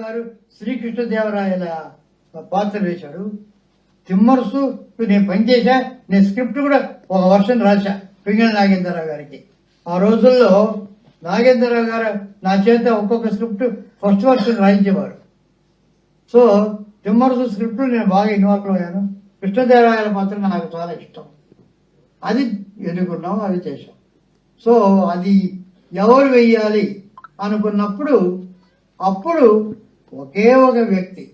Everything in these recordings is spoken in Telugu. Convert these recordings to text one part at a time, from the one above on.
గారు శ్రీకృష్ణదేవరాయల పాత్ర వేశాడు. తిమ్మరుసు నేను పనిచేశా, నేను స్క్రిప్ట్ కూడా ఒక వర్షన్ రాశా పింగళ నాగేంద్రరావు గారికి. ఆ రోజుల్లో నాగేంద్రరావు గారు నా చేత ఒక్కొక్క స్క్రిప్ట్ ఫస్ట్ వర్షన్ రాయించేవారు. సో తిమ్మరుసు స్క్రిప్ట్ నేను బాగా ఇన్వాల్వ్ అయ్యాను. కృష్ణదేవరాయల పాత్ర నాకు చాలా ఇష్టం. అది ఎన్నుకున్నాం, అది చేశాం. సో అది ఎవరు వెయ్యాలి అనుకున్నప్పుడు అప్పుడు ఒకే ఒక వ్యక్తి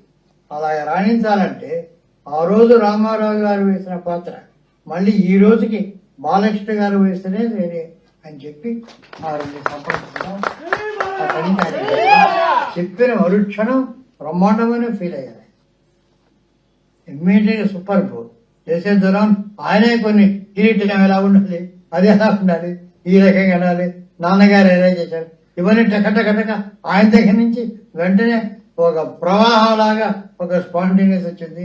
అలా రాణించాలంటే ఆ రోజు రామారావు గారు వేసిన పాత్ర మళ్ళీ ఈ రోజుకి బాలకృష్ణ గారు వేస్తేనే వేరే అని చెప్పి ఆ రెండు సంప్రదించడం చెప్పిన మరుక్షణం బ్రహ్మాండమైన ఫీల్ అయ్యారు. ఇమ్మీడియట్ సూపర్ బో చేసే దూరం ఆయనే కొన్ని కిరీటం ఎలా ఉండాలి, అది ఎలా ఉండాలి, ఈ రకంగా ఉండాలి, నాన్నగారు ఎలా చేశారు, ఇవన్నీ టకటకటక ఆయన దగ్గర నుంచి వెంటనే ఒక ప్రవాహంలాగా ఒక స్పాంటేనియస్ వచ్చింది.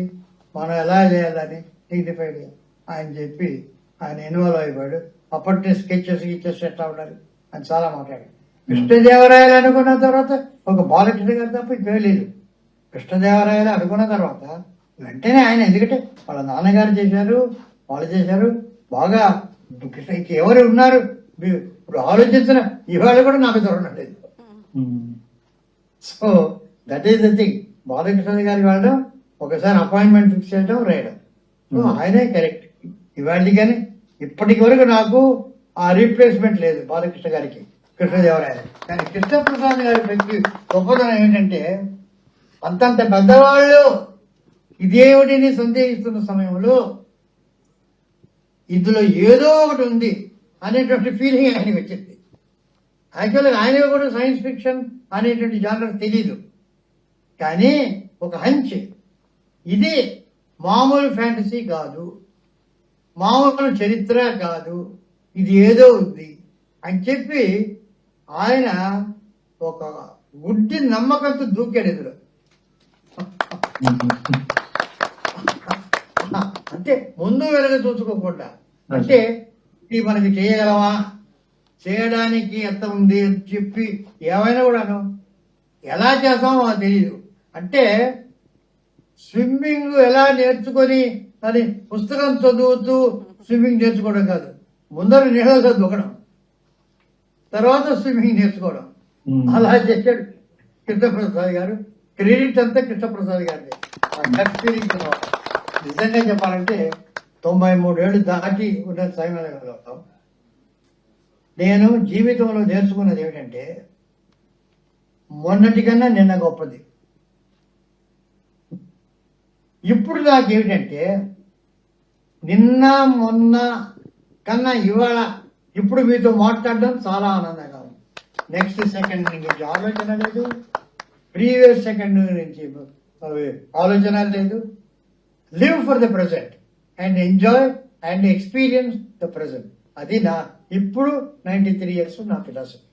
మనం ఎలా చేయాలని డిగ్నిఫైడ్ ఆయన చెప్పి ఆయన ఇన్వాల్వ్ అయిపోయాడు. అప్పటి స్కెచెస్ ఎట్లా ఉండాలి అని చాలా మాట్లాడాడు. కృష్ణదేవరాయలు అనుకున్న తర్వాత ఒక బాలకృష్ణ గారు తప్ప ఇంకేం లేదు. కృష్ణదేవరాయలు అనుకున్న తర్వాత వెంటనే ఆయన, ఎందుకంటే వాళ్ళ నాన్నగారు చేశారు, వాళ్ళు చేశారు బాగా. ఎవరు ఉన్నారు ఇప్పుడు ఆలోచించిన ఇవాళ కూడా నాకు దొరకలేదు. So that is the thing. Balakrishna గారి వెళ్ళడం, ఒకసారి అపాయింట్మెంట్ ఫిక్స్ చేయడం, రాయడం. సో ఆయనే కరెక్ట్ ఇవాళ. కానీ ఇప్పటికి వరకు నాకు ఆ రీప్లేస్మెంట్ లేదు బాలకృష్ణ గారికి కృష్ణదేవరాయలు. కానీ కృష్ణప్రసాద్ గారి వ్యక్తి గొప్పతనం ఏంటంటే అంతంత పెద్దవాళ్ళు ఇదేమిటిని సందేహిస్తున్న సమయంలో ఇందులో ఏదో ఒకటి ఉంది అనేటువంటి ఫీలింగ్ ఆయనకి వచ్చింది. యాక్చువల్గా ఆయన కూడా సైన్స్ ఫిక్షన్ అనేటువంటి జానర్ తెలీదు, కానీ ఒక హంచ్, ఇది మామూలు ఫ్యాంటసీ కాదు, మామూలు చరిత్ర కాదు, ఇది ఏదో ఉంది అని చెప్పి ఆయన ఒక గుడ్డి నమ్మకంతో దూకాడు ఎదురు. అంటే ముందు వెనక చూసుకోకుండా, అంటే ఇది మనకి చేయగలమా, చేయడానికి ఎంత ఉంది అని చెప్పి ఏమైనా కూడాను ఎలా చేస్తామో మాకు తెలియదు. అంటే స్విమ్మింగ్ ఎలా నేర్చుకొని అని పుస్తకం చదువుతూ స్విమ్మింగ్ నేర్చుకోవడం కాదు, ముందర నీళ్ళలో దూకడం, తర్వాత స్విమ్మింగ్ నేర్చుకోవడం. అలా చేశాడు కృష్ణప్రసాద్ గారు. క్రెడిట్ అంతా కృష్ణప్రసాద్ గారిది. నిజంగా చెప్పాలంటే 93 ఏళ్ళు దాటి ఉన్న సమయంలో నేను జీవితంలో నేర్చుకున్నది ఏమిటంటే మొన్నటికన్నా నిన్న గొప్పది. ఇప్పుడు నాకేమిటంటే నిన్న మొన్న కన్నా ఇవాళ ఇప్పుడు మీతో మాట్లాడడం చాలా ఆనందంగా ఉంది. నెక్స్ట్ సెకండ్ నుంచి ఆలోచన లేదు, ప్రీవియస్ సెకండ్ నుంచి ఆలోచన లేదు. Live for the present and enjoy and experience the present. అది నా ఇప్పుడు 93 years నా ఫిలాసఫీ.